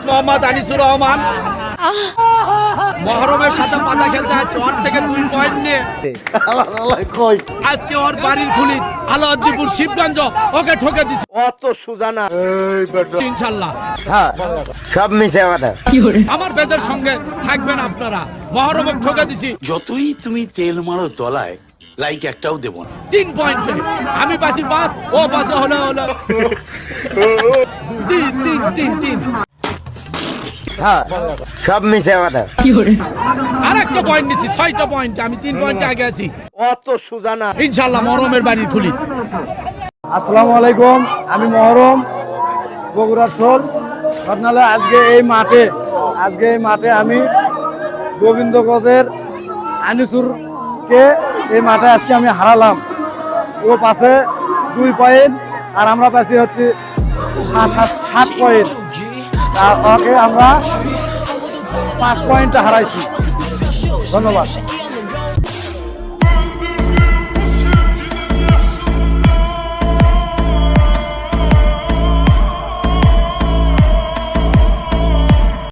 মোহাম্মদ আনিসুর রহমান মহরমের সাথে পাতা খেলতে আছে ওর থেকে 2 পয়েন্ট নিয়ে আজকে ওর বাড়ির খুলি আলাউদ্দিনপুর শিবগঞ্জ ওকে ঠকে দিছে। অত সুজানা ইনশাআল্লাহ হ্যাঁ সব মিশে কথা আমার বেদের সঙ্গে থাকবেন আপনারা। মহরমে ঠকে দিছি। যতই তুমি তেল মারো তলায় লাইক একটাও দেব না। 3 পয়েন্টে আমি পাচ্ছি 5, ও পাশে হলো 3 হ্যাঁ সব মিশে কথা আরেকটা পয়েন্ট নিচ্ছি 6টা পয়েন্ট। আমি 3 পয়েন্টে আগে আছি। অত সুজানা ইনশাআল্লাহ মহরমের বাড়ির খুলি। আসসালামু আলাইকুম, আমি মহরম বগুড়ার শোল ঘটনালে আজকে এই মাঠে আমি গোবিন্দগঞ্জের আনিসুরকে এই মাঠে আজকে আমি হারালাম। ও পাশে 2 পয়েন্ট আর আমরা পাচ্ছি হচ্ছে 7 পয়েন্ট। ওকে আমরা 5 পয়েন্টে হারাইছি। ধন্যবাদ।